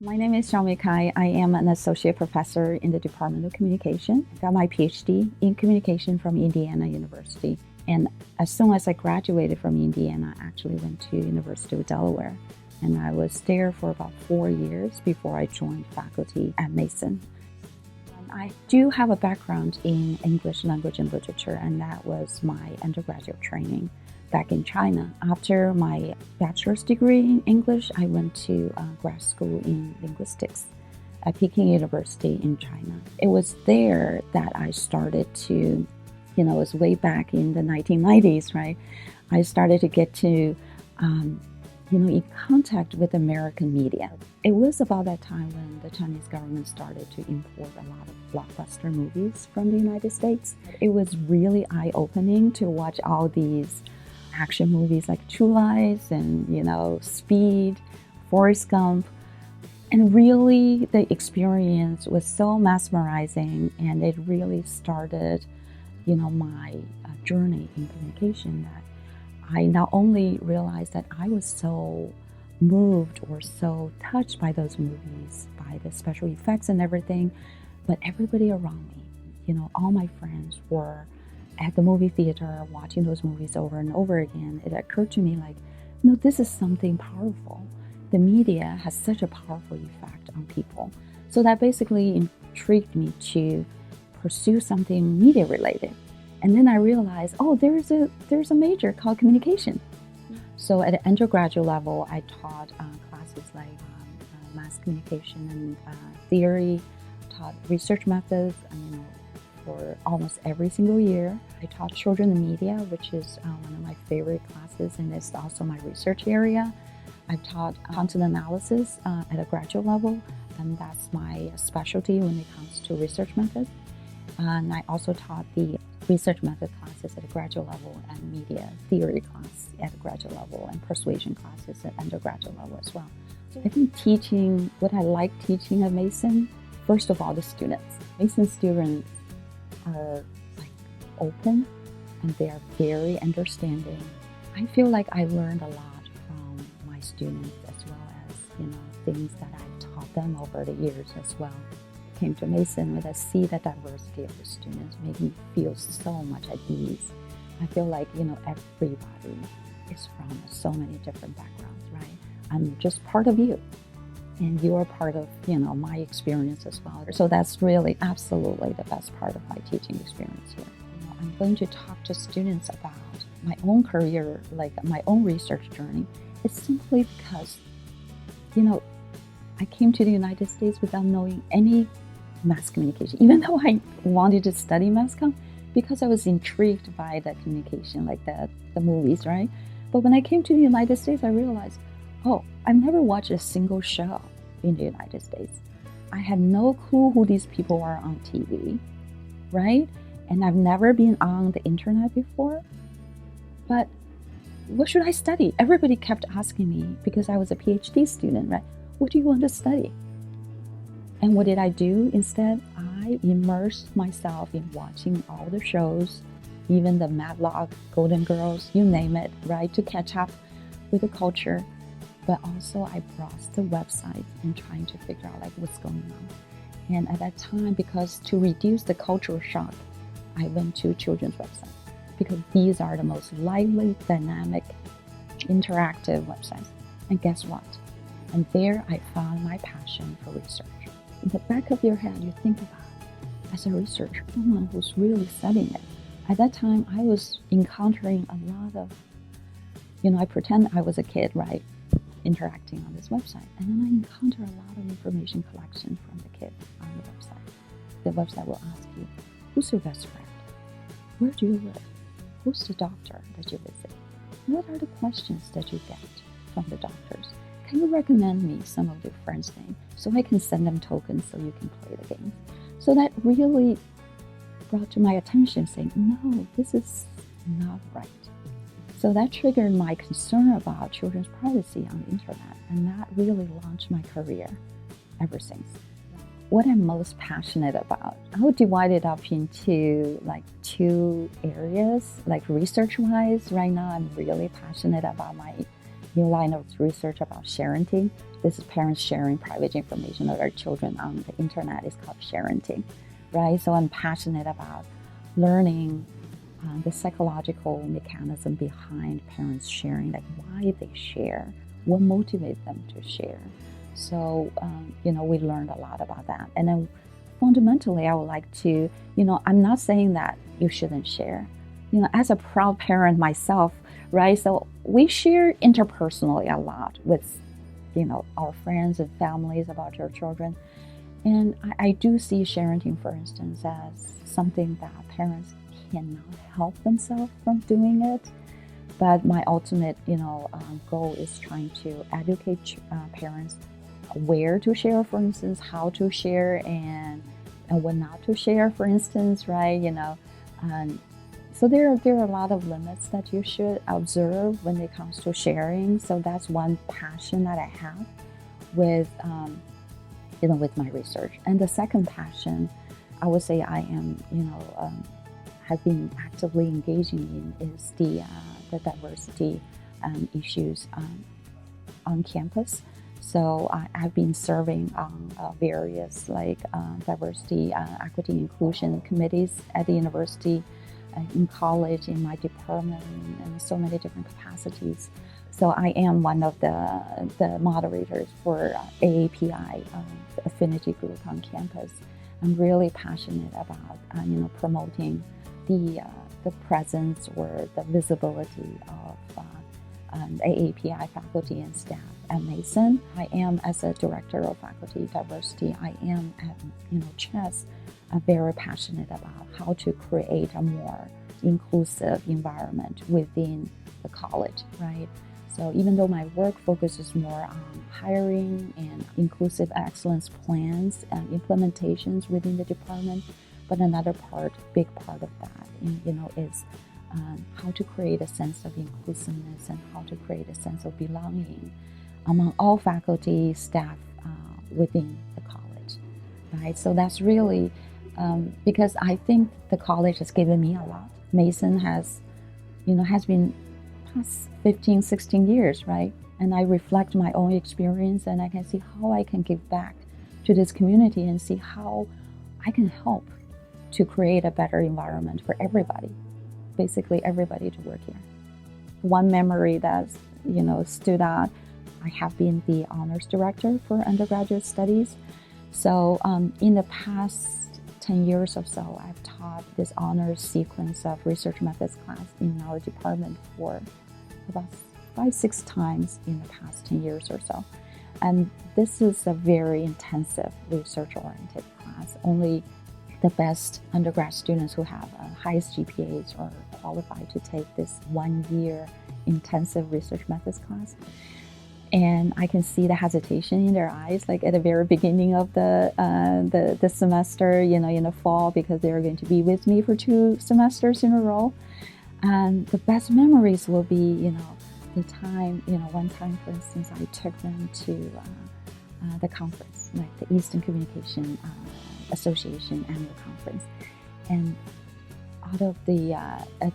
My name is Xiaomei Cai. I am an associate professor in the Department of Communication. I got my PhD in communication from Indiana University. And as soon as I graduated from Indiana, I actually went to University of Delaware. And I was there for about 4 years before I joined faculty at Mason. I do have a background in English language and literature, and that was my undergraduate training back in China. After my bachelor's degree in English, I went to grad school in linguistics at Peking University in China. It was there that I started to, it was way back in the 1990s, right? I started to get to, in contact with American media. It was about that time when the Chinese government started to import a lot of blockbuster movies from the United States. It was really eye-opening to watch all these action movies like True Lies and, Speed, Forrest Gump. And really, the experience was so mesmerizing, and it really started, my journey in communication, that I not only realized that I was so moved or so touched by those movies, by the special effects and everything, but everybody around me, all my friends were at the movie theater watching those movies over and over again. It occurred to me this is something powerful. The media has such a powerful effect on people. So that basically intrigued me to pursue something media related. And then I realized, there's a major called communication. So at the undergraduate level, I taught classes like mass communication and theory, taught research methods, for almost every single year. I taught children in media, which is one of my favorite classes, and it's also my research area. I've taught content analysis at a graduate level, and that's my specialty when it comes to research methods. And I also taught the research method classes at a graduate level and media theory class at a graduate level and persuasion classes at undergraduate level as well. I think what I like teaching at Mason, first of all, the students. Mason students are open, and they are very understanding. I feel like I learned a lot from my students, as well as things that I've taught them over the years as well. Came to Mason with I see the diversity of the students made me feel so much at ease. I feel like everybody is from so many different backgrounds, right? I'm just part of you, and you're part of my experience as well. So that's really absolutely the best part of my teaching experience here. I'm going to talk to students about my own career, like my own research journey. It's simply because I came to the United States without knowing any mass communication, even though I wanted to study mass comm, because I was intrigued by the communication, like the movies, right? But when I came to the United States, I realized, I've never watched a single show in the United States. I had no clue who these people are on TV, right? And I've never been on the internet before. But what should I study? Everybody kept asking me, because I was a PhD student, right? What do you want to study? And what did I do instead? I immersed myself in watching all the shows, even the Matlock, Golden Girls, you name it, right? To catch up with the culture. But also I browsed the website and trying to figure out what's going on. And at that time, because to reduce the cultural shock, I went to children's websites, because these are the most lively, dynamic, interactive websites. And guess what? And there I found my passion for research. In the back of your head, you think about, as a researcher, someone who's really studying it. At that time, I was encountering a lot of, I pretend I was a kid, right, interacting on this website. And then I encounter a lot of information collection from the kids on the website. The website will ask you, who's your best friend? Where do you live? Who's the doctor that you visit? What are the questions that you get from the doctors? Can you recommend me some of your friends' names so I can send them tokens so you can play the game? So that really brought to my attention saying, no, this is not right. So that triggered my concern about children's privacy on the internet, and that really launched my career ever since. What I'm most passionate about, I would divide it up into 2 areas. Research-wise, right now I'm really passionate about my new line of research about sharenting. This is parents sharing private information of their children on the internet. It's called sharenting, right? So I'm passionate about learning the psychological mechanism behind parents sharing, like why they share, what motivates them to share. So, we learned a lot about that. And then fundamentally, I would like to, I'm not saying that you shouldn't share. As a proud parent myself, right? So we share interpersonally a lot with, our friends and families about our children. And I do see sharenting, for instance, as something that parents cannot help themselves from doing it. But my ultimate, goal is trying to educate parents where to share, for instance, how to share, and when not to share, for instance, right? So there are a lot of limits that you should observe when it comes to sharing. So that's one passion that I have with, with my research. And the second passion, I would say I am, have been actively engaging in is the diversity issues on campus. So I've been serving on various diversity, equity, inclusion committees at the university, in college, in my department, and so many different capacities. So I am one of the moderators for AAPI, affinity group on campus. I'm really passionate about promoting the presence or the visibility of AAPI faculty and staff at Mason. I am, as a director of faculty diversity, I am at CHSS very passionate about how to create a more inclusive environment within the college, right? So even though my work focuses more on hiring and inclusive excellence plans and implementations within the department, but another big part of that, is how to create a sense of inclusiveness and how to create a sense of belonging among all faculty, staff within the college, right? So that's really because I think the college has given me a lot. Mason has been past 15, 16 years, right? And I reflect my own experience and I can see how I can give back to this community and see how I can help to create a better environment for everybody, basically everybody to work here. One memory that, stood out, I have been the honors director for undergraduate studies. So in the past 10 years or so, I've taught this honors sequence of research methods class in our department for about 5-6 times in the past 10 years or so. And this is a very intensive research-oriented class. Only the best undergrad students who have highest GPAs are qualified to take this 1-year intensive research methods class. And I can see the hesitation in their eyes, like at the very beginning of the semester, in the fall, because they're going to be with me for 2 semesters in a row. And the best memories will be, the time, one time, for instance, I took them to the conference, like the Eastern Communication Association annual conference. And out of the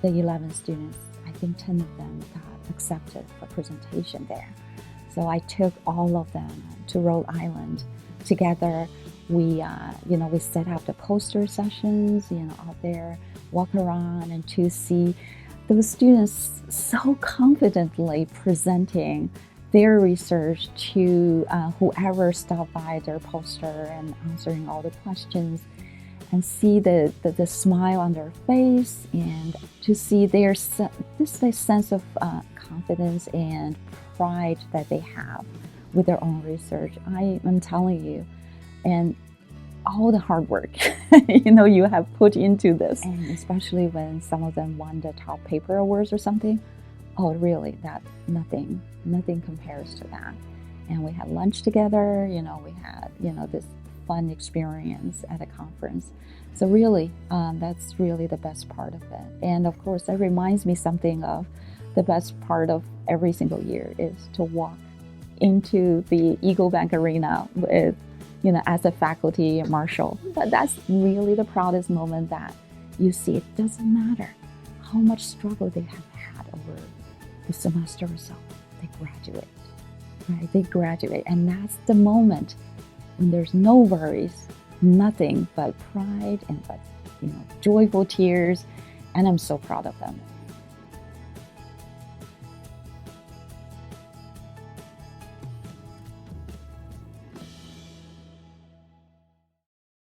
11 students, I think 10 of them got accepted for presentation there. So I took all of them to Rhode Island together. We set up the poster sessions, out there, walk around and to see those students so confidently presenting their research to whoever stopped by their poster and answering all the questions, and see the smile on their face, and to see this sense of confidence and pride that they have with their own research. I am telling you, and all the hard work you have put into this, and especially when some of them won the top paper awards or something, oh really, that nothing compares to that. And we had lunch together, we had this fun experience at a conference. So really, that's really the best part of it. And of course, that reminds me something of the best part of every single year is to walk into the Eagle Bank Arena with, as a faculty marshal. But that's really the proudest moment that you see. It doesn't matter how much struggle they have had over the semester or so. they graduate, right? They graduate, and that's the moment when there's no worries, nothing but pride and but joyful tears, and I'm so proud of them.